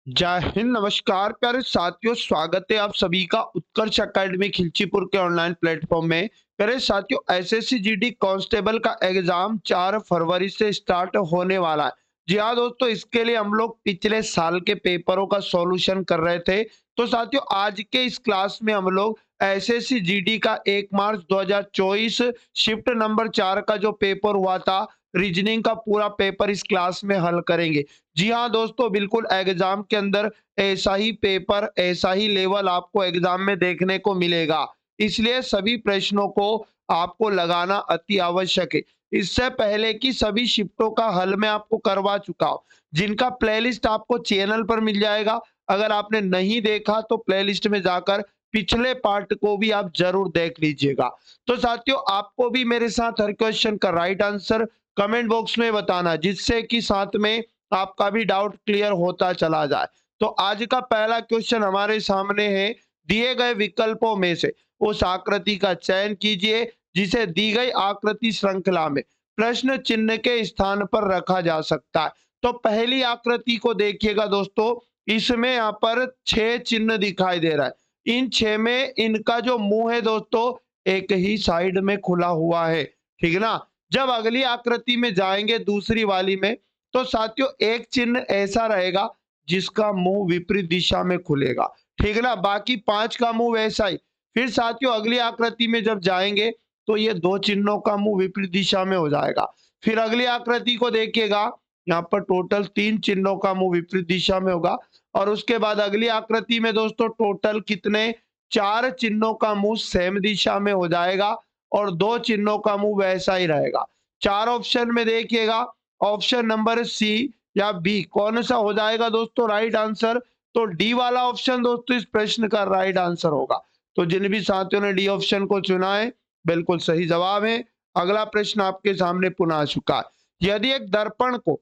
जय हिंद, नमस्कार प्यारे साथियों। स्वागत है आप सभी का उत्कर्ष अकेडमी खिलचीपुर के ऑनलाइन प्लेटफॉर्म में। प्यारे साथियों, एसएससी जीडी कांस्टेबल का एग्जाम 4 फरवरी से स्टार्ट होने वाला है। जी हाँ दोस्तों, इसके लिए हम लोग पिछले साल के पेपरों का सॉल्यूशन कर रहे थे। तो साथियों, आज के इस क्लास में हम लोग एसएससी जीडी का 1 मार्च 2024 शिफ्ट नंबर 4 का जो पेपर हुआ था, रीजनिंग का पूरा पेपर इस क्लास में हल करेंगे। जी हाँ दोस्तों, बिल्कुल एग्जाम के अंदर ऐसा ही पेपर, ऐसा ही लेवल आपको एग्जाम में देखने को मिलेगा। इसलिए सभी प्रश्नों को आपको लगाना अति आवश्यक है। इससे पहले कि सभी शिफ्टों का हल मैं आपको करवा चुका हूं, जिनका प्लेलिस्ट आपको चैनल पर मिल जाएगा। अगर आपने नहीं देखा तो प्लेलिस्ट में जाकर पिछले पार्ट को भी आप जरूर देख लीजिएगा। तो साथियों, आपको भी मेरे साथ हर क्वेश्चन का राइट आंसर कमेंट बॉक्स में बताना, जिससे कि साथ में आपका भी डाउट क्लियर होता चला जाए। तो आज का पहला क्वेश्चन हमारे सामने है। दिए गए विकल्पों में से उस आकृति का चयन कीजिए जिसे दी गई आकृति श्रृंखला में प्रश्न चिन्ह के स्थान पर रखा जा सकता है। तो पहली आकृति को देखिएगा दोस्तों, इसमें यहाँ पर 6 चिन्ह दिखाई दे रहा है। इन 6 में इनका जो मुंह है दोस्तों, एक ही साइड में खुला हुआ है। ठीक है ना। जब अगली आकृति में जाएंगे, दूसरी वाली में, तो साथियों एक चिन्ह ऐसा रहेगा जिसका मुंह विपरीत दिशा में खुलेगा। ठीक है ना। बाकी 5 का मुंह वैसा ही। फिर साथियों अगली आकृति में जब जाएंगे तो ये 2 चिन्हों का मुंह विपरीत दिशा में हो जाएगा। फिर अगली आकृति को देखिएगा, यहाँ पर टोटल 3 चिन्हों का मुंह विपरीत दिशा में होगा। और उसके बाद अगली आकृति में दोस्तों टोटल कितने, 4 चिन्हों का मुंह सेम दिशा में हो जाएगा और 2 चिन्हों का मुंह वैसा ही रहेगा। 4 ऑप्शन में देखिएगा, ऑप्शन नंबर सी या बी कौन सा हो जाएगा दोस्तों राइट आंसर। तो डी वाला ऑप्शन दोस्तों इस प्रश्न का राइट आंसर होगा। तो जिन भी साथियों ने डी ऑप्शन को चुना है, बिल्कुल सही जवाब है। अगला प्रश्न आपके सामने पुनः आ चुका है। यदि एक दर्पण को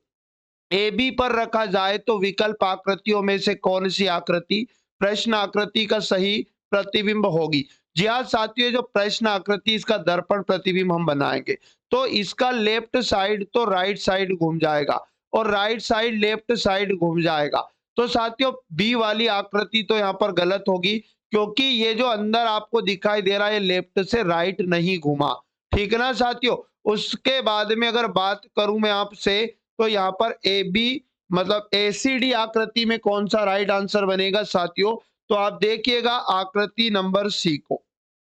ए बी पर रखा जाए तो विकल्प आकृतियों में से कौन सी आकृति प्रश्न आकृति का सही प्रतिबिंब होगी। जी हाँ साथियों, जो प्रश्न आकृति इसका दर्पण प्रतिबिंब हम बनाएंगे तो इसका लेफ्ट साइड तो राइट साइड घूम जाएगा और राइट साइड लेफ्ट साइड घूम जाएगा। तो साथियों बी वाली आकृति तो यहाँ पर गलत होगी, क्योंकि ये जो अंदर आपको दिखाई दे रहा है लेफ्ट से राइट नहीं घूमा। ठीक है ना साथियों। उसके बाद में अगर बात करूं मैं आपसे, तो यहाँ पर ए बी मतलब एसीडी आकृति में कौन सा राइट आंसर बनेगा साथियों। तो आप देखिएगा आकृति नंबर सी को।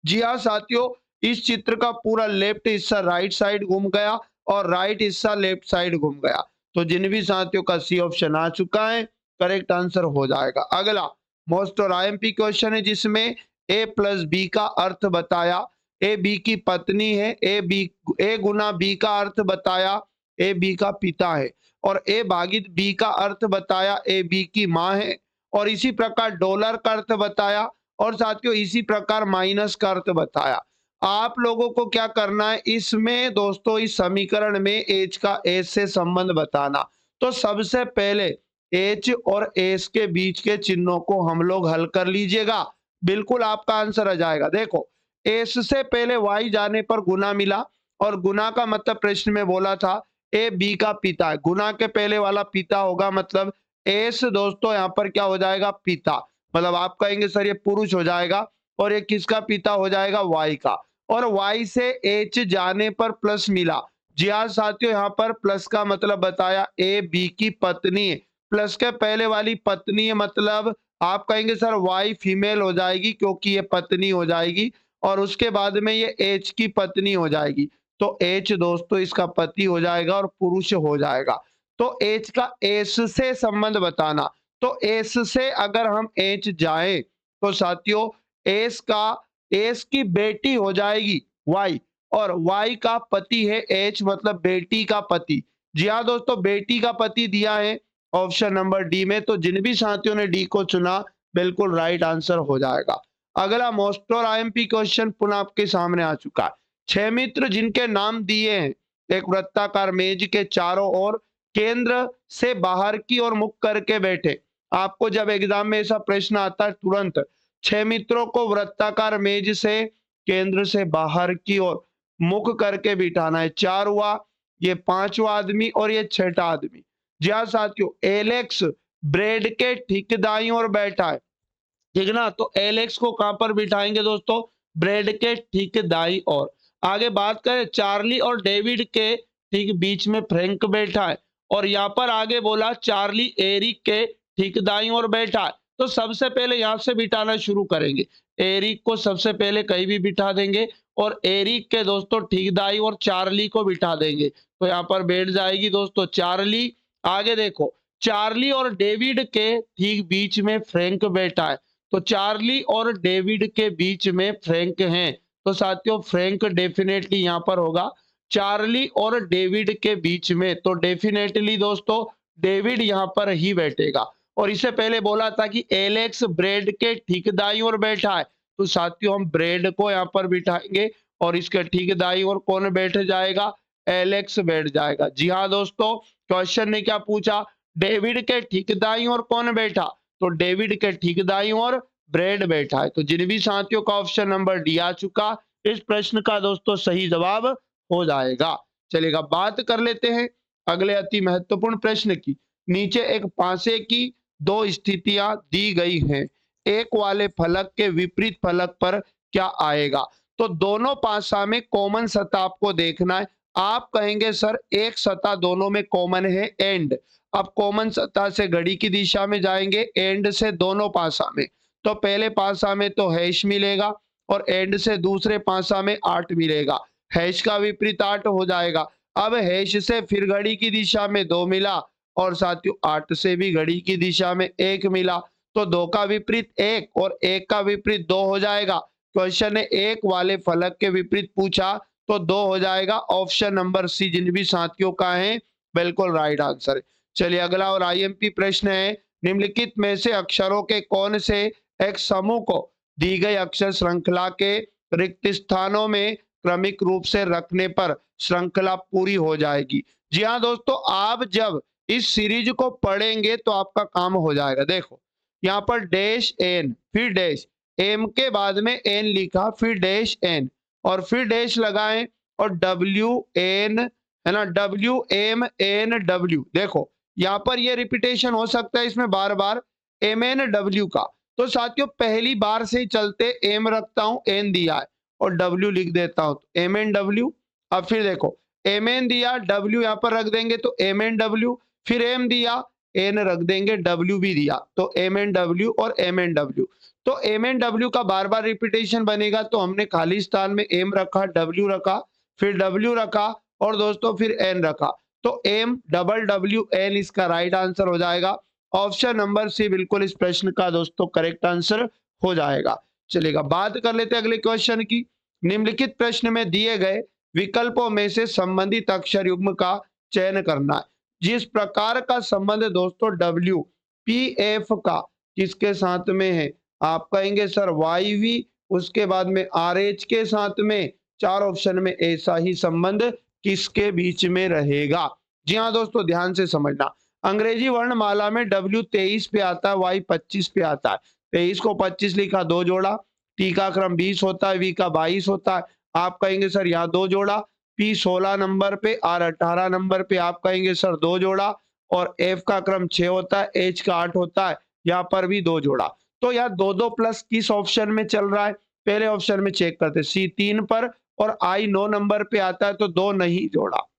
जी हाँ साथियों, इस चित्र का पूरा लेफ्ट हिस्सा राइट साइड घूम गया और राइट हिस्सा लेफ्ट साइड घूम गया। तो जिन भी साथियों का सी ऑप्शन आ चुका है, करेक्ट आंसर हो जाएगा। अगला मोस्ट और आईएमपी क्वेश्चन है, जिसमें ए प्लस बी का अर्थ बताया। ए बी की पत्नी है, ए गुना बी का अर्थ बताया, ए बी का पिता है। और ए भागित बी का अर्थ बताया, ए बी की माँ है। और इसी प्रकार डॉलर का अर्थ बताया और साथियों इसी प्रकार माइनस का अर्थ बताया। आप लोगों को क्या करना है इसमें दोस्तों, इस समीकरण में एच का एस से संबंध बताना। तो सबसे पहले एच और एस के बीच के चिन्हों को हम लोग हल कर लीजिएगा, बिल्कुल आपका आंसर आ जाएगा। देखो, एस से पहले वाई जाने पर गुना मिला और गुना का मतलब प्रश्न में बोला था ए बी का पिता है। गुना के पहले वाला पिता होगा, मतलब एस दोस्तों यहाँ पर क्या हो जाएगा, पिता। मतलब आप कहेंगे सर ये पुरुष हो जाएगा और ये किसका पिता हो जाएगा, वाई का। और वाई से एच जाने पर प्लस मिला। जी हाँ साथियों, यहाँ पर प्लस का मतलब बताया ए बी की पत्नी है। प्लस के पहले वाली पत्नी है, मतलब आप कहेंगे सर वाई फीमेल हो जाएगी क्योंकि ये पत्नी हो जाएगी और उसके बाद में ये एच की पत्नी हो जाएगी। तो एच दोस्तों इसका पति हो जाएगा और पुरुष हो जाएगा। तो एच का एस से संबंध बताना। तो एस से अगर हम एच जाए तो साथियों एस की बेटी हो जाएगी वाई और वाई का पति है एच, मतलब बेटी का पति। जी हाँ दोस्तों, बेटी का पति दिया है ऑप्शन नंबर डी में। तो जिन भी साथियों ने डी को चुना, बिल्कुल राइट आंसर हो जाएगा। अगला मोस्ट और आईएमपी क्वेश्चन पुनः आपके सामने आ चुका है। 6 मित्र जिनके नाम दिए हैं, एक वृत्ताकार मेज के चारों ओर केंद्र से बाहर की ओर मुख करके बैठे। आपको जब एग्जाम में ऐसा प्रश्न आता है, तुरंत 6 मित्रों को वृत्ताकार मेज से केंद्र से बाहर की ओर मुख करके बिठाना है। 4 हुआ, ये 5वां आदमी और ये 6ठा आदमी। जी हाँ साथियों, एलेक्स ब्रेड के ठीक दाईं ओर बैठा है, ठीक ना। तो एलेक्स को कहां पर बिठाएंगे दोस्तों, ब्रेड के ठीक दाईं ओर। आगे बात करें चार्ली और डेविड के ठीक बीच में फ्रैंक बैठा है, और यहाँ पर आगे बोला चार्ली एरिक के ठीक दाईं ओर बैठा है। तो सबसे पहले यहाँ से बिठाना शुरू करेंगे, एरिक को सबसे पहले कहीं भी बिठा देंगे, और एरिक के दोस्तों ठीक दाईं ओर चार्ली को बिठा देंगे, तो यहाँ पर बैठ जाएगी दोस्तों चार्ली। आगे देखो चार्ली और डेविड के ठीक बीच में फ्रैंक बैठा है, तो चार्ली और डेविड के बीच में फ्रैंक हैं, तो साथियों फ्रैंक डेफिनेटली यहां पर होगा चार्ली और डेविड के बीच में, तो डेफिनेटली दोस्तों डेविड यहां पर ही बैठेगा। और इससे पहले बोला था कि एलेक्स ब्रेड के ठीक दाईं ओर बैठा है, तो साथियों हम ब्रेड को यहां पर बिठाएंगे, और इसके ठीक दाईं ओर कौन बैठ जाएगा, एलेक्स बैठ जाएगा। जी हाँ दोस्तों, क्वेश्चन ने क्या पूछा, डेविड के ठीक दाईं ओर कौन बैठा, तो डेविड के ठीक दाईं ओर ब्रेड बैठा है। तो जिन भी साथियों का ऑप्शन नंबर डी आ चुका, इस प्रश्न का दोस्तों सही जवाब हो जाएगा। चलेगा, बात कर लेते हैं अगले अति महत्वपूर्ण प्रश्न की। नीचे एक पासे की दो स्थितियां दी गई हैं, एक वाले फलक के विपरीत फलक पर क्या आएगा। तो दोनों पासा में कॉमन सतह आपको देखना है। आप कहेंगे सर एक सतह दोनों में कॉमन है एंड, अब कॉमन सतह से घड़ी की दिशा में जाएंगे, एंड से दोनों पासा में, तो पहले पासा में तो हैश मिलेगा, और एंड से दूसरे पासा में 8 मिलेगा, हैश का विपरीत 8 हो जाएगा। अब हैश से फिर घड़ी की दिशा में 2 मिला, और साथियों 8 से भी घड़ी की दिशा में 1 मिला, तो 2 का विपरीत 1 और 1 का विपरीत 2 हो जाएगा। क्वेश्चन ने एक वाले फलक के विपरीत पूछा, तो 2 हो जाएगा। ऑप्शन नंबर सी जिन भी साथियों का है बिल्कुल राइट आंसर है। चलिए अगला और आईएमपी प्रश्न है, निम्नलिखित में से अक्षरों के कौन से एक समूह को दी गई अक्षर श्रृंखला के रिक्त स्थानों में क्रमिक रूप से रखने पर श्रृंखला पूरी हो जाएगी। जी हाँ दोस्तों, आप जब इस सीरीज को पढ़ेंगे तो आपका काम हो जाएगा। देखो यहाँ पर डैश एन, फिर डैश, एम के बाद में एन लिखा, फिर डैश एन, और फिर डैश लगाएं, और डब्ल्यू एन, है ना, डब्ल्यू एम एन डब्ल्यू। देखो यहाँ पर ये रिपीटेशन हो सकता है इसमें बार बार, एम एन डब्ल्यू का। तो साथियों पहली बार से ही चलते एम रखता हूं, एन दिया है, और डब्ल्यू लिख देता हूं, एम एन डब्ल्यू। अब फिर देखो एम एन दिया, डब्ल्यू यहां पर रख देंगे, तो एम एन डब्ल्यू, फिर एम दिया, एन रख देंगे, डब्ल्यू भी दिया, तो एम एन डब्ल्यू और एम एन डब्ल्यू। तो एम एन डब्ल्यू का बार बार रिपीटेशन बनेगा, तो हमने खाली स्थान में एम रखा, डब्ल्यू रखा, फिर डब्ल्यू रखा, और दोस्तों फिर एन रखा, तो एम डबल डब्ल्यू एन इसका राइट आंसर हो जाएगा। ऑप्शन नंबर सी बिल्कुल इस प्रश्न का दोस्तों करेक्ट आंसर हो जाएगा। चलेगा, बात कर लेते हैं अगले क्वेश्चन की। निम्नलिखित प्रश्न में दिए गए विकल्पों में से संबंधित अक्षर युग्म का चयन करना है। जिस प्रकार का संबंध दोस्तों डब्ल्यू पी एफ का किसके साथ में है, आप कहेंगे सर वाई वी, उसके बाद में आर एच के साथ में, चार ऑप्शन में ऐसा ही संबंध किसके बीच में रहेगा। जी हाँ दोस्तों, ध्यान से समझना, अंग्रेजी वर्णमाला में डब्ल्यू 23 पे आता है, वाई 25 पे आता है। 23 को 25 लिखा, दो जोड़ा, टी का क्रम 20 होता है, वी का 22 होता है, आप कहेंगे सर यहाँ दो जोड़ा, पी 16 नंबर पे, आर 18 नंबर पे, आप कहेंगे सर दो जोड़ा, और एफ का क्रम 6 होता है, एच का 8 होता है, यहाँ पर भी दो जोड़ा। तो यहाँ दो दो प्लस किस ऑप्शन में चल रहा है, पहले ऑप्शन में चेक करते, सी 3 पर, और आई 9 नंबर पे आता है, तो दो नहीं जोड़ा,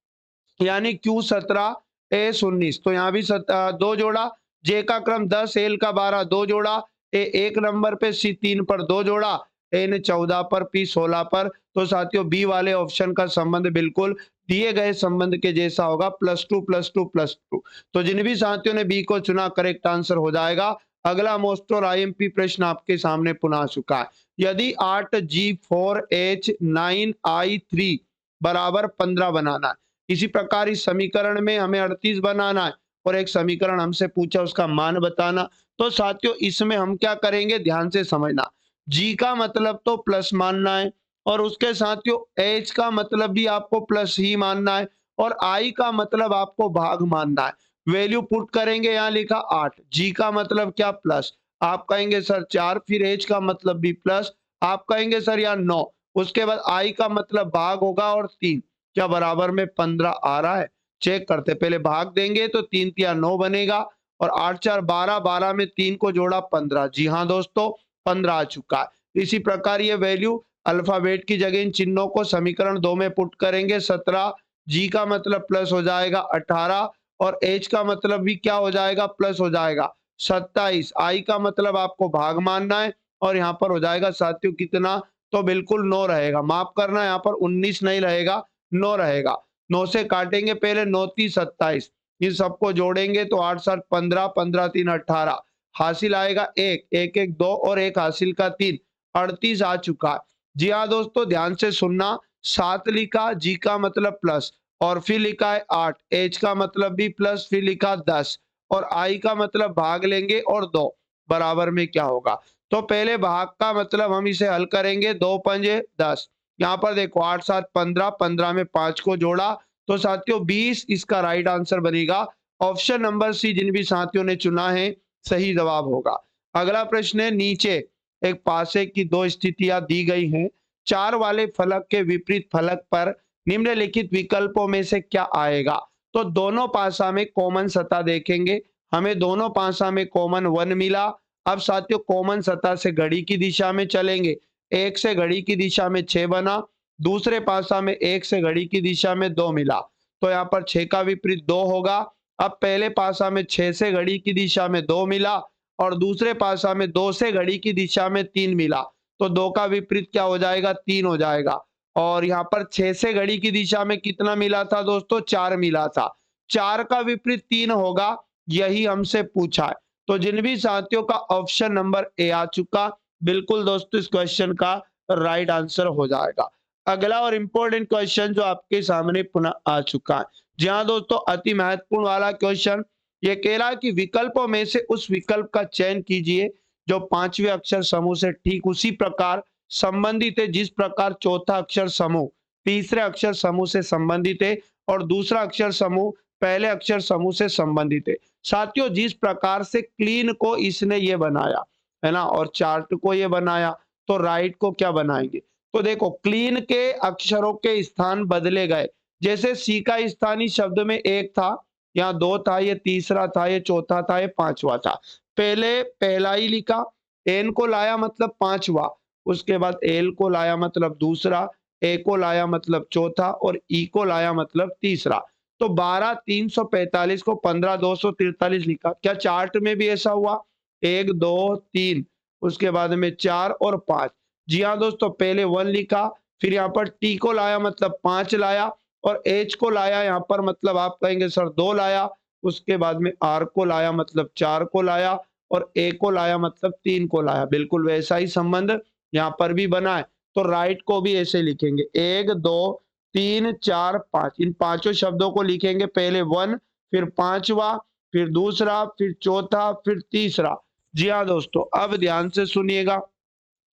यानी क्यू 17 ए 19, तो यहाँ भी दो जोड़ा, जे का क्रम 10, एल का 12, दो जोड़ा, ए 1 नंबर पे, सी 3 पर दो जोड़ा, एन 14 पर, पी 16 पर। तो साथियों बी वाले ऑप्शन का संबंध बिल्कुल दिए गए संबंध के जैसा होगा, +2 +2 +2। तो जिन भी साथियों ने बी को चुना करेक्ट आंसर हो जाएगा। अगला मोस्ट और आईएमपी प्रश्न आपके सामने पुनः आ चुका है। यदि 8G4H9I3 बराबर 15 बनाना है, इसी प्रकार इस समीकरण में हमें 38 बनाना है, और एक समीकरण हमसे पूछा उसका मान बताना। तो साथियों इसमें हम क्या करेंगे, ध्यान से समझना, जी का मतलब तो प्लस मानना है, और उसके साथियों एच का मतलब भी आपको प्लस ही मानना है, और आई का मतलब आपको भाग मानना है। वैल्यू पुट करेंगे, यहाँ लिखा 8, जी का मतलब क्या प्लस, आप कहेंगे सर 4, फिर एच का मतलब भी प्लस, आप कहेंगे सर यहाँ 9, उसके बाद आई का मतलब भाग होगा, और 3, क्या बराबर में 15 आ रहा है, चेक करते, पहले भाग देंगे तो 3 तिया 9 बनेगा, और 8 4 12, 12 में 3 को जोड़ा 15। जी हाँ दोस्तों, 15 आ चुका है। इसी प्रकार ये वैल्यू अल्फाबेट की जगह इन चिन्हों को समीकरण 2 में पुट करेंगे। 17, जी का मतलब प्लस हो जाएगा 18 और एच का मतलब भी क्या हो जाएगा, प्लस हो जाएगा 27। आई का मतलब आपको भाग मानना है और यहाँ पर हो जाएगा साथियों कितना, तो बिल्कुल 9 रहेगा। माफ करना, यहाँ पर 19 नहीं रहेगा, 9 रहेगा। 9 से काटेंगे पहले, 9 3 27, इन सबको जोड़ेंगे तो 8 7 15, 15 3 18, हासिल आएगा 1, 1 1 2 और 1 हासिल का 3, 38 आ चुका है। जी हाँ दोस्तों, ध्यान से सुनना, 7 लिखा, जी का मतलब प्लस और फिर लिखा है 8, एच का मतलब भी प्लस, फिर लिखा 10 और आई का मतलब भाग लेंगे और 2 बराबर में क्या होगा। तो पहले भाग का मतलब हम इसे हल करेंगे, 2 पंजे 10, यहाँ पर देखो 8 7 15, 15 में 5 को जोड़ा तो साथियों 20 इसका राइट आंसर बनेगा। ऑप्शन नंबर सी जिन भी साथियों ने चुना है सही जवाब होगा। अगला प्रश्न है, नीचे एक पासे की दो स्थितियां दी गई हैं, चार वाले फलक के विपरीत फलक पर निम्नलिखित विकल्पों में से क्या आएगा। तो दोनों पासा में कॉमन सतह देखेंगे, हमें दोनों पासा में कॉमन 1 मिला। अब साथियों कॉमन सतह से घड़ी की दिशा में चलेंगे, 1 से घड़ी की दिशा में 6 बना, दूसरे पासा में 1 से घड़ी की दिशा में 2 मिला, तो यहाँ पर 6 का विपरीत 2 होगा। अब पहले पासा में 6 से घड़ी की दिशा में 2 मिला और दूसरे पासा में 2 से घड़ी की दिशा में 3 मिला, तो 2 का विपरीत क्या हो जाएगा, 3 हो जाएगा। और यहाँ पर 6 से घड़ी की दिशा में कितना मिला था दोस्तों, 4 मिला था, 4 का विपरीत 3 होगा, यही हमसे पूछा है। तो जिन भी साथियों का ऑप्शन नंबर ए आ चुका, बिल्कुल दोस्तों इस क्वेश्चन का राइट आंसर हो जाएगा। अगला और इंपॉर्टेंट क्वेश्चन जो आपके सामने पुनः आ चुका है, जी हाँ दोस्तों, अति महत्वपूर्ण वाला क्वेश्चन, ये कह रहा है कि विकल्पों में से उस विकल्प का चयन कीजिए जो पांचवें अक्षर समूह से ठीक उसी प्रकार संबंधित है जिस प्रकार चौथा अक्षर समूह तीसरे अक्षर समूह से संबंधित है और दूसरा अक्षर समूह पहले अक्षर समूह से संबंधित है। साथियों जिस प्रकार से क्लीन को इसने ये बनाया है ना और चार्ट को ये बनाया, तो राइट को क्या बनाएंगे। तो देखो क्लीन के अक्षरों के स्थान बदले गए, जैसे सी का स्थान इस शब्द में 1 था, यहाँ 2 था, ये तीसरा था, ये चौथा था, ये पांचवा था। पहले पहला ही लिखा, एन को लाया मतलब पांचवा, उसके बाद एल को लाया मतलब दूसरा, ए को लाया मतलब चौथा और ई को लाया मतलब तीसरा। तो 12 345 को 15 243 लिखा। क्या चार्ट में भी ऐसा हुआ, 1 2 3, उसके बाद में 4 और 5। जी हाँ दोस्तों, पहले 1 लिखा, फिर यहाँ पर टी को लाया मतलब 5 लाया और एच को लाया यहाँ पर मतलब आप कहेंगे सर 2 लाया, उसके बाद में आर को लाया मतलब 4 को लाया और ए को लाया मतलब 3 को लाया। बिल्कुल वैसा ही संबंध यहाँ पर भी बना है, तो राइट को भी ऐसे लिखेंगे, 1 2 3 4 5, इन पांचों शब्दों को लिखेंगे, पहले 1 फिर पांचवा फिर दूसरा फिर चौथा फिर तीसरा। जी हाँ दोस्तों, अब ध्यान से सुनिएगा,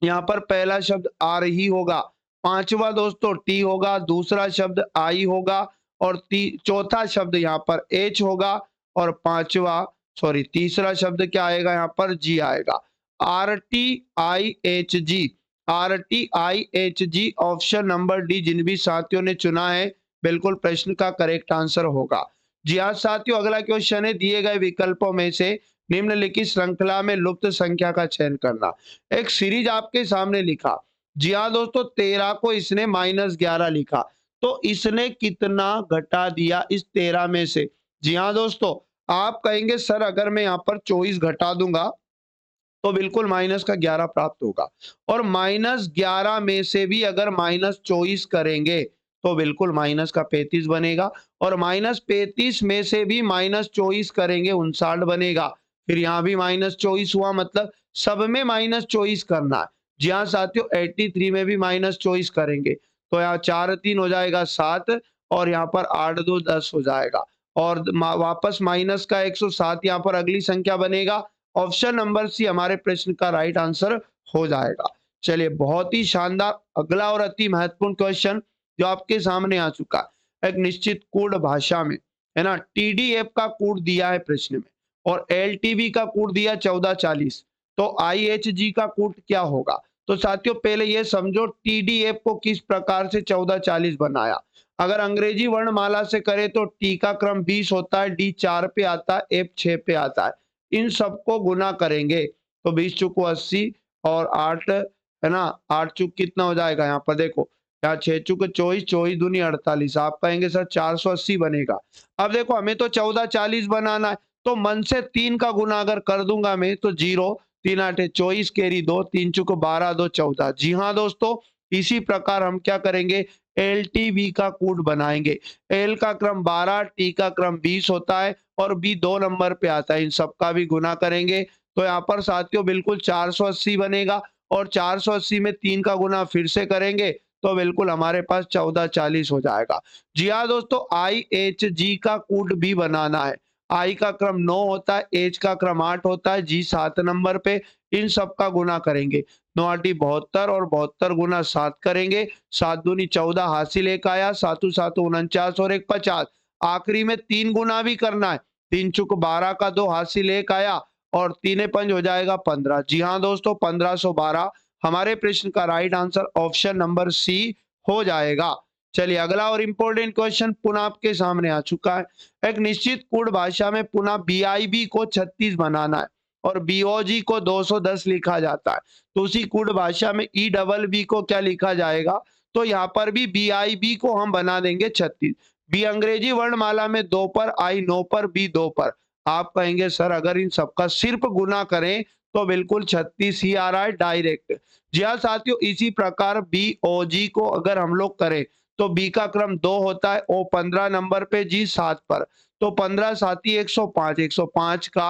यहाँ पर पहला शब्द आर ही होगा, पांचवा दोस्तों टी होगा, दूसरा शब्द आई होगा और चौथा शब्द यहाँ पर एच होगा और पांचवा सॉरी तीसरा शब्द क्या आएगा, यहाँ पर जी आएगा। R T I H G, R T I H G, option number D जिन भी साथियों ने चुना है बिल्कुल प्रश्न का करेक्ट आंसर होगा। जी हाँ साथियों, अगला क्वेश्चन है, दिए गए विकल्पों में से निम्नलिखित श्रृंखला में लुप्त संख्या का चयन करना। एक सीरीज आपके सामने लिखा, जी हाँ दोस्तों, 13 को इसने -11 लिखा, तो इसने कितना घटा दिया इस 13 में से। जी हाँ दोस्तों, आप कहेंगे सर अगर मैं यहाँ पर 24 घटा दूंगा तो बिल्कुल माइनस का 11 प्राप्त होगा और -11 में से भी अगर -24 करेंगे तो बिल्कुल माइनस का 35 बनेगा और -35 में से भी -24 करेंगे 59 बनेगा। फिर यहाँ भी -24 हुआ, मतलब सब में -24 करना है। जी हाँ साथियों, 83 में भी -24 करेंगे तो यहाँ 4 3 हो जाएगा 7 और यहाँ पर 8 2 10 हो जाएगा और वापस माइनस का 107 यहाँ पर अगली संख्या बनेगा। ऑप्शन नंबर सी हमारे प्रश्न का राइट आंसर हो जाएगा। चलिए बहुत ही शानदार अगला और अति महत्वपूर्ण क्वेश्चन जो आपके सामने आ चुका है, एक निश्चित कोड भाषा में है ना, टीडीएफ का कोड दिया है प्रश्न में और एलटीबी का कोड दिया 1440, तो आईएचजी का कोड क्या होगा। तो साथियों पहले ये समझो टीडीएफ को किस प्रकार से 1440 बनाया। अगर अंग्रेजी वर्णमाला से करें तो टी का क्रम 20 होता है, डी 4 पे आता है, एफ 6 पे आता है। इन सबको गुना करेंगे तो 20 चुको 80 और 8 है ना, 8 चुक कितना हो जाएगा यहाँ पर देखो, यहाँ 6 चुक 24, 24 दूनी 48। आप कहेंगे सर 480 बनेगा। अब देखो हमें तो 1440 बनाना है, तो मन से 3 का गुना अगर कर दूंगा मैं तो 0, 3 8 24 कैरी 2, 3 चुको 12 2 14। जी हाँ दोस्तों, इसी प्रकार हम क्या करेंगे, एल टी बी का कूट बनाएंगे। एल का क्रम 12, टी का क्रम 20 होता है और बी 2 नंबर पे आता है। इन सबका भी गुना करेंगे तो यहाँ पर साथियों बिल्कुल 480 बनेगा और 480 में 3 का गुना फिर से करेंगे तो बिल्कुल हमारे पास 1440 हो जाएगा। जी हाँ दोस्तों, आई एच जी का कूट भी बनाना है। आई का क्रम 9 होता है, एच का क्रम 8 होता है, जी 7 नंबर पे। इन सबका गुना करेंगे, 9 आठी 72 और 72 गुना 7 करेंगे, 7 दूनी 14 हासिल एक आया, 7 7 49 और 1 50। आखिरी में 3 गुना भी करना है, 3 चुक 12 का 2 हासिल एक आया और 3 पंज हो जाएगा 15। जी हाँ दोस्तों, 1512 हमारे प्रश्न का right answer option number C हो जाएगा। चलिए अगला और इंपॉर्टेंट क्वेश्चन पुनः आपके सामने आ चुका है। एक निश्चित कोड भाषा में पुनः बीआईबी को 36 बनाना है और बीओजी को 210 लिखा जाता है, तो उसी कोड भाषा में ई डबल बी को क्या लिखा जाएगा, तो यहाँ पर भी बीआईबी को हम बना देंगे 36। बी अंग्रेजी वर्णमाला में 2 पर, आई 9 पर, बी 2 पर। आप कहेंगे सर अगर इन सबका सिर्फ गुना करें तो बिल्कुल 36 ही आ रहा है डायरेक्ट। जी हाँ साथियों, इसी प्रकार बी ओ जी को अगर हम लोग करें तो बी का क्रम 2 होता है, ओ 15 नंबर पे, जी 7 पर, तो 15 साथी 105, 105 का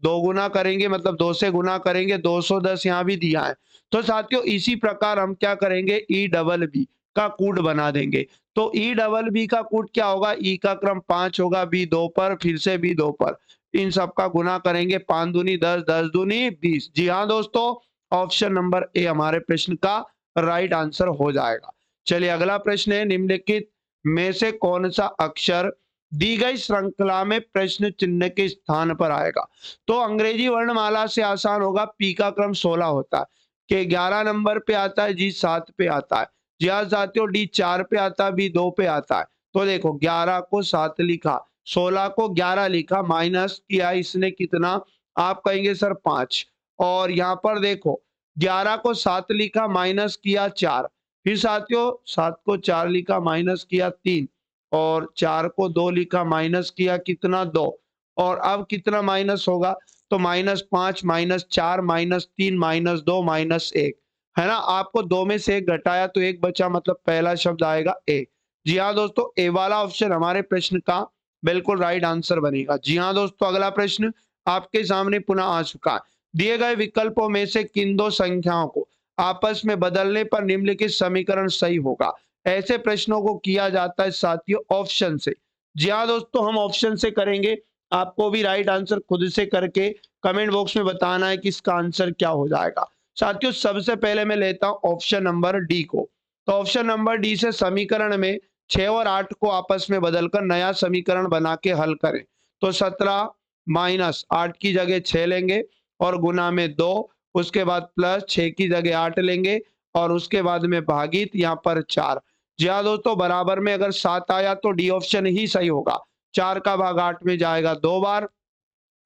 2 गुना करेंगे मतलब 2 से गुना करेंगे, 210 यहाँ भी दिया है। तो साथियों इसी प्रकार हम क्या करेंगे, ई डबल बी का कूट बना देंगे। तो ई डबल बी का कूट क्या होगा, ई का क्रम 5 होगा, बी 2 पर, फिर से बी 2 पर। इन सब का गुना करेंगे, 5 दूनी 10, 10 दूनी 20। जी हाँ दोस्तों, ऑप्शन नंबर ए हमारे प्रश्न का राइट आंसर हो जाएगा। चलिए अगला प्रश्न है, निम्नलिखित में से कौन सा अक्षर दी गई श्रृंखला में प्रश्न चिन्ह के स्थान पर आएगा। तो अंग्रेजी वर्णमाला से आसान होगा, पी का क्रम 16 होता है, के 11 नंबर पे आता है, जी 7 पे आता है। जी हाँ साथियों, डी 4 पे आता है, बी 2 पे आता है। तो देखो 11 को 7 लिखा, 16 को 11 लिखा, माइनस किया इसने कितना, आप कहेंगे सर 5। और यहाँ पर देखो 11 को 7 लिखा, माइनस किया 4, फिर साथियों 7 को 4 लिखा, माइनस किया 3 और 4 को 2 लिखा, माइनस किया कितना 2। और अब कितना माइनस होगा, तो -5 -4 -3 -2 -1 है ना। आपको 2 में से 1 घटाया तो 1 बचा, मतलब पहला शब्द आएगा ए। जी हाँ दोस्तों, ए वाला ऑप्शन हमारे प्रश्न का बिल्कुल राइट आंसर बनेगा। जी हाँ दोस्तों, अगला प्रश्न आपके सामने पुनः आ चुका है। दिए गए विकल्पों में से किन दो संख्याओं को आपस में बदलने पर निम्नलिखित समीकरण सही होगा। ऐसे प्रश्नों को किया जाता है साथियों ऑप्शन से। जी हाँ दोस्तों, हम ऑप्शन से करेंगे, आपको भी राइट आंसर खुद से करके कमेंट बॉक्स में बताना है कि इसका आंसर क्या हो जाएगा। साथियों सबसे पहले मैं लेता हूं ऑप्शन नंबर डी को। तो ऑप्शन नंबर डी से समीकरण में 6 और 8 को आपस में बदलकर नया समीकरण बना के हल करें। तो 17 माइनस 8 की जगह 6 लेंगे और गुना में 2, उसके बाद प्लस 6 की जगह 8 लेंगे और उसके बाद में भागित यहाँ पर 4। जी हाँ दोस्तों, बराबर में अगर 7 आया तो डी ऑप्शन ही सही होगा। 4 का भाग 8 में जाएगा 2 बार।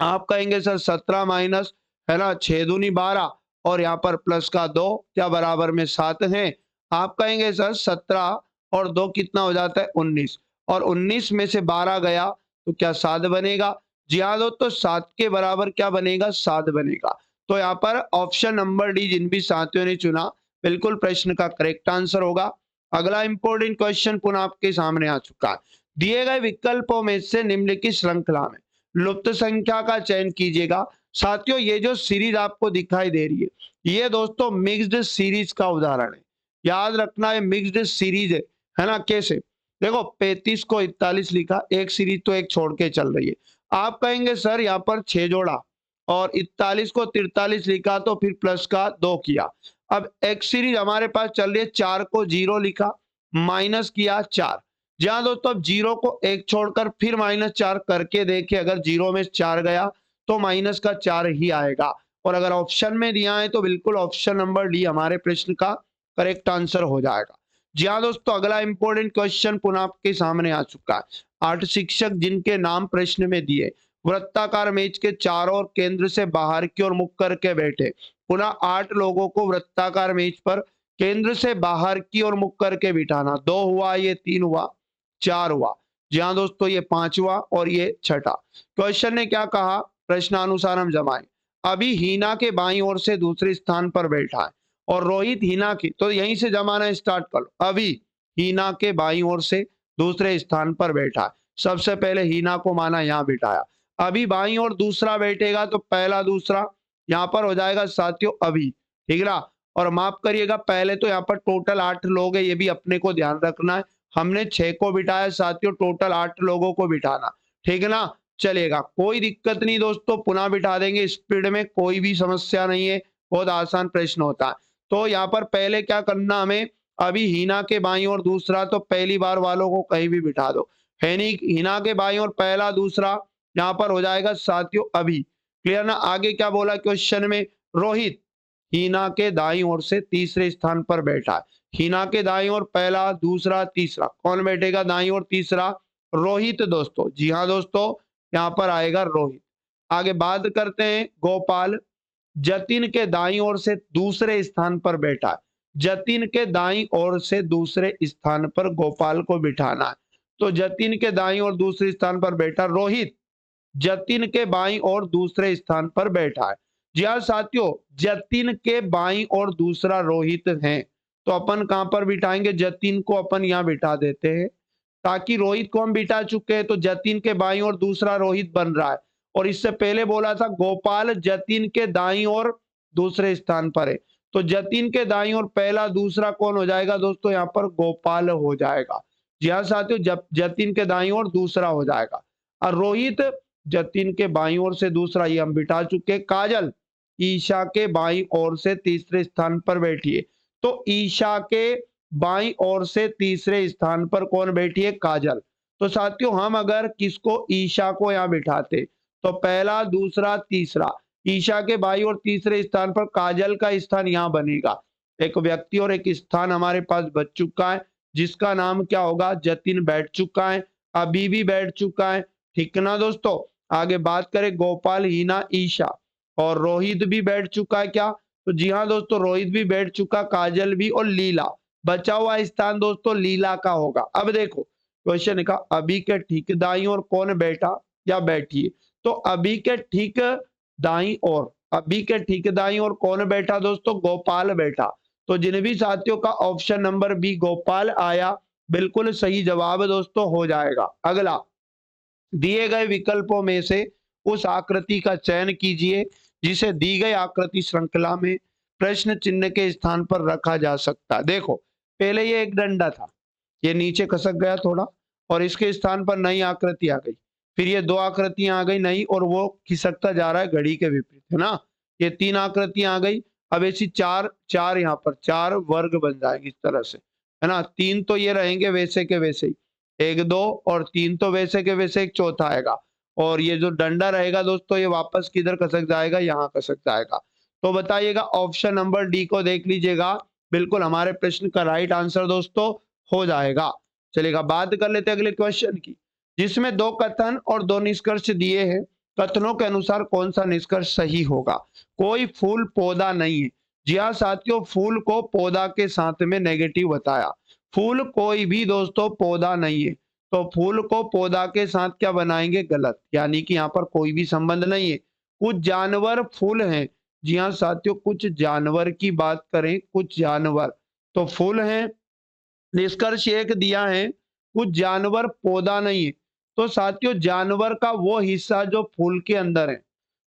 आप कहेंगे सर 17 माइनस है ना 6 दूनी 12 और यहाँ पर प्लस का 2 क्या बराबर में 7 है। आप कहेंगे सर 17 और 2 कितना हो जाता है 19 और 19 में से 12 गया तो क्या 7 बनेगा। जी हाँ दोस्तों, 7 के बराबर क्या बनेगा 7 बनेगा। तो यहाँ पर ऑप्शन नंबर डी जिन भी साथियों ने चुना बिल्कुल प्रश्न का करेक्ट आंसर होगा। अगला इंपॉर्टेंट क्वेश्चन पुनः आपके सामने आ चुका है। दिए गए विकल्पों में से निम्नलिखित श्रृंखला में लुप्त संख्या का चयन कीजिएगा। साथियों ये जो सीरीज आपको दिखाई दे रही है ये दोस्तों मिक्स्ड सीरीज का उदाहरण है। याद रखना है मिक्स्ड सीरीज है ना। कैसे, देखो 35 को 41 लिखा, एक सीरीज तो एक छोड़ के चल रही है। आप कहेंगे सर यहाँ पर 6 जोड़ा और 41 को 43 लिखा तो फिर प्लस का 2 किया। अब एक सीरीज हमारे पास चल रही है, 4 को 0 लिखा, माइनस किया 4। जहां दोस्तों अब 0 को 1 छोड़कर फिर -4 करके देखे, अगर 0 में 4 गया तो माइनस का 4 ही आएगा। और अगर ऑप्शन में दिया है तो बिल्कुल ऑप्शन नंबर डी हमारे प्रश्न का करेक्ट आंसर हो जाएगा। जी हाँ दोस्तों, अगला इंपॉर्टेंट क्वेश्चन पुनः आपके सामने आ चुका है। 8 शिक्षक जिनके नाम प्रश्न में दिए वृत्ताकार मेज के चारों ओर केंद्र से बाहर की ओर मुख करके बैठे। पुनः 8 लोगों को वृत्ताकार मेज पर केंद्र से बाहर की ओर मुख करके बिठाना। 2 हुआ, ये 3 हुआ, 4 हुआ। जी हाँ दोस्तों, ये 5 हुआ और ये छठा। क्वेश्चन ने क्या कहा, प्रश्नानुसार हम जमाएं। अभी हीना के बाईं ओर से दूसरे स्थान पर बैठा है और रोहित हीना की, तो यहीं से जमाना स्टार्ट कर लो। अभी हीना के बाईं ओर से दूसरे स्थान पर बैठा है। सबसे पहले हीना को माना, यहाँ बिठाया। अभी बाईं ओर दूसरा बैठेगा तो पहला दूसरा यहाँ पर हो जाएगा साथियों अभी, ठीक ना। और माफ करिएगा, पहले तो यहाँ पर टोटल 8 लोग है, ये भी अपने को ध्यान रखना है। हमने 6 को बिठाया साथियों, टोटल 8 लोगों को बिठाना, ठीक है ना। चलेगा, कोई दिक्कत नहीं दोस्तों, पुनः बिठा देंगे स्पीड में, कोई भी समस्या नहीं है, बहुत आसान प्रश्न होता है। तो यहाँ पर पहले क्या करना हमें, अभी हीना के बाईं ओर दूसरा, तो पहली बार वालों को कहीं भी बिठा दो। हैनी हीना के बाईं ओर पहला दूसरा, यहाँ पर हो जाएगा साथियों अभी। क्लियर ना। आगे क्या बोला क्वेश्चन में, रोहित हीना के दाईं ओर से तीसरे स्थान पर बैठा है। हीना के दाईं ओर पहला दूसरा तीसरा, कौन बैठेगा दाईं ओर तीसरा, रोहित दोस्तों। जी हाँ दोस्तों, यहाँ पर आएगा रोहित। आगे बात करते हैं गोपाल, जतिन के दाईं ओर से दूसरे स्थान पर बैठा है। जतिन के दाईं ओर से दूसरे स्थान पर गोपाल को बिठाना है। तो जतिन के दाईं ओर दूसरे स्थान पर बैठा रोहित, जतिन के बाईं ओर दूसरे स्थान पर बैठा है। जी हाँ साथियों, जतिन के बाईं ओर दूसरा रोहित है, तो अपन कहां पर बिठाएंगे, जतिन को अपन यहाँ बिठा देते हैं, ताकि रोहित को हम बिठा चुके हैं, तो जतिन के बाईं ओर दूसरा रोहित बन रहा है। और इससे पहले बोला था गोपाल जतिन के दाईं ओर दूसरे स्थान पर है, तो जतिन के दाईं ओर पहला दूसरा कौन हो जाएगा दोस्तों, यहाँ पर गोपाल हो जाएगा। जी हाँ साथियों, जतिन के दाईं ओर दूसरा हो जाएगा। और रोहित जतिन के बाईं ओर से दूसरा, ये हम बिठा चुके। काजल ईशा के बाईं ओर से तीसरे स्थान पर बैठिए, तो ईशा के बाईं ओर से तीसरे स्थान पर कौन बैठी है, काजल। तो साथियों हम अगर किसको, ईशा को यहाँ बिठाते, तो पहला दूसरा तीसरा, ईशा के बाईं ओर तीसरे स्थान पर काजल का स्थान यहाँ बनेगा। एक व्यक्ति और एक स्थान हमारे पास बच चुका है, जिसका नाम क्या होगा, जतिन बैठ चुका है, अभी भी बैठ चुका है, ठीक ना दोस्तों। आगे बात करें गोपाल हीना ईशा, और रोहित भी बैठ चुका है क्या, तो जी हाँ दोस्तों, रोहित भी बैठ चुका, काजल भी, और लीला। बचा हुआ स्थान दोस्तों लीला का होगा। अब देखो क्वेश्चन का, अभी के ठीक दाईं ओर कौन बैठा या बैठी है, तो अभी के ठीक दाईं ओर, अभी के ठीक दाईं ओर कौन बैठा दोस्तों, गोपाल बैठा। तो जिन भी साथियों का ऑप्शन नंबर बी गोपाल आया, बिल्कुल सही जवाब दोस्तों हो जाएगा। अगला, दिए गए विकल्पों में से उस आकृति का चयन कीजिए जिसे दी गई आकृति श्रृंखला में प्रश्न चिन्ह के स्थान पर रखा जा सकता है। देखो पहले ये एक डंडा था, ये नीचे खसक गया थोड़ा, और इसके स्थान पर नई आकृति आ गई। फिर ये 2 आकृतियां आ गई नई, और वो खिसकता जा रहा है घड़ी के विपरीत, है ना। ये 3 आकृतियां आ गई। अब ऐसी 4 यहाँ पर 4 वर्ग बन जाएगी इस तरह से, है ना। 3 तो ये रहेंगे वैसे के वैसे ही, 1 2 और 3 तो वैसे के वैसे, एक चौथा आएगा। और ये जो डंडा रहेगा दोस्तों, ये वापस किधर खसक जाएगा, यहाँ खसक जाएगा। तो बताइएगा, ऑप्शन नंबर डी को देख लीजिएगा, बिल्कुल हमारे प्रश्न का राइट आंसर दोस्तों हो जाएगा। चलिएगा बात कर लेते हैं अगले क्वेश्चन की, जिसमें 2 कथन और 2 निष्कर्ष दिए हैं। कथनों के अनुसार कौन सा निष्कर्ष सही होगा। कोई फूल पौधा नहीं है। जी हाँ साथियों, फूल को पौधा के साथ में नेगेटिव बताया। फूल कोई भी दोस्तों पौधा नहीं है, तो फूल को पौधा के साथ क्या बनाएंगे, गलत, यानी कि यहाँ पर कोई भी संबंध नहीं है। कुछ जानवर फूल हैं। जी हाँ साथियों, कुछ जानवर की बात करें, कुछ जानवर तो फूल हैं। निष्कर्ष एक दिया है, कुछ जानवर पौधा नहीं है। तो साथियों जानवर का वो हिस्सा जो फूल के अंदर है,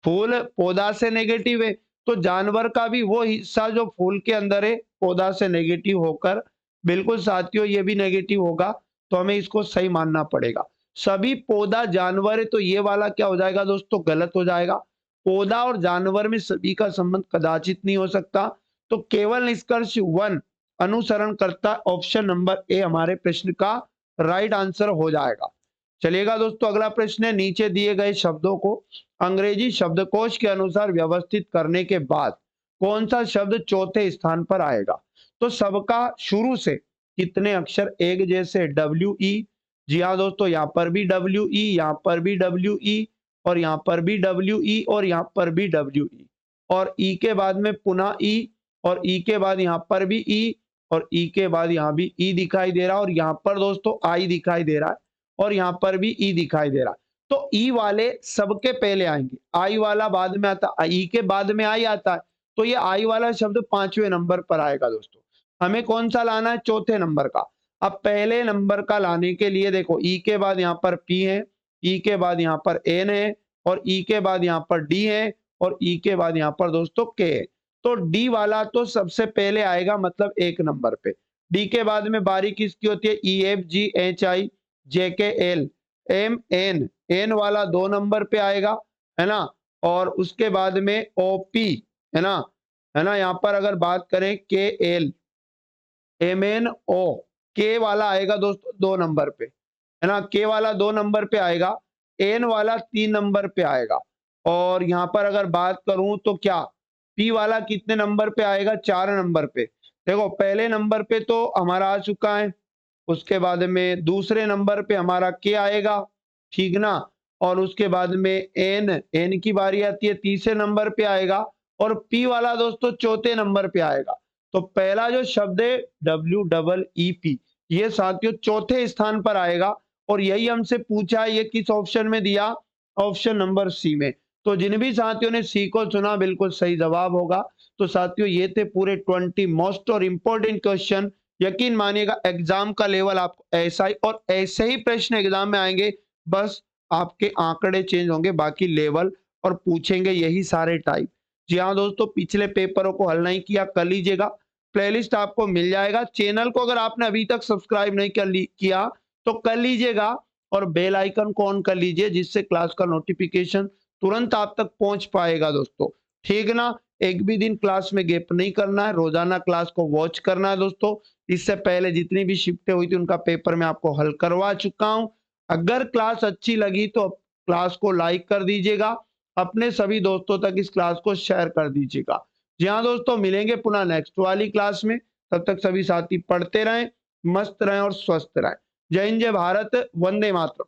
फूल पौधा से नेगेटिव है, तो जानवर का भी वो हिस्सा जो फूल के अंदर है पौधा से नेगेटिव होकर, बिल्कुल साथियों ये भी नेगेटिव होगा, तो हमें इसको सही मानना पड़ेगा। सभी पौधा जानवर है, तो ये वाला क्या हो जाएगा दोस्तों, गलत हो जाएगा। पौधा और जानवर में सभी का संबंध कदाचित नहीं हो सकता, तो केवल निष्कर्ष 1 अनुसरण करता, ऑप्शन नंबर ए हमारे प्रश्न का राइट आंसर हो जाएगा। चलिएगा दोस्तों, अगला प्रश्न है, नीचे दिए गए शब्दों को अंग्रेजी शब्दकोश के अनुसार व्यवस्थित करने के बाद कौन सा शब्द चौथे स्थान पर आएगा। तो सबका शुरू से कितने अक्षर एक जैसे, डब्ल्यू ई। जी हाँ दोस्तों, यहाँ पर भी डब्ल्यू ई, यहाँ पर भी डब्ल्यू ई, और यहाँ पर भी डब्ल्यू ई, और यहाँ पर भी डब्ल्यू ई, और ई के बाद में पुनः ई, और ई के बाद यहाँ पर भी ई, और ई के बाद यहाँ भी ई दिखाई दे रहा है, और यहाँ पर दोस्तों आई दिखाई दे रहा है, और यहाँ पर भी ई दिखाई दे रहा है। तो ई वाले सबके पहले आएंगे, आई वाला बाद में आता है, ई के बाद में आई आता है, तो ये आई वाला शब्द 5वें नंबर पर आएगा दोस्तों। हमें कौन सा लाना है? चौथे नंबर का। अब पहले नंबर का लाने के लिए देखो, ई के बाद यहाँ पर पी है, ई के बाद यहाँ पर एन है, और ई के बाद यहाँ पर डी है, और ई के बाद यहाँ पर दोस्तों के है। तो डी वाला तो सबसे पहले आएगा, मतलब एक नंबर पे। डी के बाद में बारी किसकी होती है? E F G H I जे के एल एम एन, एन वाला 2 नंबर पे आएगा, है ना। और उसके बाद में ओ पी, है ना, है ना। यहाँ पर अगर बात करें के एल एम एन ओ, के वाला आएगा दोस्तों 2 नंबर पे, है ना। के वाला 2 नंबर पे आएगा, एन वाला 3 नंबर पे आएगा। और यहाँ पर अगर बात करूं तो क्या पी वाला कितने नंबर पे आएगा? 4 नंबर पे। देखो पहले नंबर पे तो हमारा आ चुका है, उसके बाद में दूसरे नंबर पे हमारा के आएगा, ठीक ना। और उसके बाद में एन, एन की बारी आती है, तीसरे नंबर पे आएगा, और पी वाला दोस्तों चौथे नंबर पे आएगा। तो पहला जो शब्द है डब्ल्यू डबल ई पी, ये साथियों चौथे स्थान पर आएगा, और यही हमसे पूछा है, ये किस ऑप्शन में दिया? ऑप्शन नंबर सी में। तो जिन भी साथियों ने सी को चुना बिल्कुल सही जवाब होगा। तो साथियों ये थे पूरे 20 मोस्ट और इंपॉर्टेंट क्वेश्चन। यकीन मानिएगा एग्जाम का लेवल आपको ऐसा ही और ऐसे ही प्रश्न एग्जाम में आएंगे, बस आपके आंकड़े चेंज होंगे, बाकी लेवल और पूछेंगे यही सारे टाइप। जी हाँ दोस्तों, पिछले पेपरों को हल नहीं किया कर लीजिएगा, प्लेलिस्ट आपको मिल जाएगा। चैनल को अगर आपने अभी तक सब्सक्राइब नहीं किया तो कर लीजिएगा, और बेल आइकन को ऑन कर लीजिए, जिससे क्लास का नोटिफिकेशन तुरंत आप तक पहुंच पाएगा दोस्तों, ठीक ना। एक भी दिन क्लास में गैप नहीं करना है, रोजाना क्लास को वॉच करना है दोस्तों। इससे पहले जितनी भी शिफ्टें हुई थी उनका पेपर मैं आपको हल करवा चुका हूं। अगर क्लास अच्छी लगी तो क्लास को लाइक कर दीजिएगा, अपने सभी दोस्तों तक इस क्लास को शेयर कर दीजिएगा। जी हाँ दोस्तों, मिलेंगे पुनः नेक्स्ट वाली क्लास में। तब तक सभी साथी पढ़ते रहें, मस्त रहें और स्वस्थ रहें। जय हिंद, जय भारत, वंदे मातरम।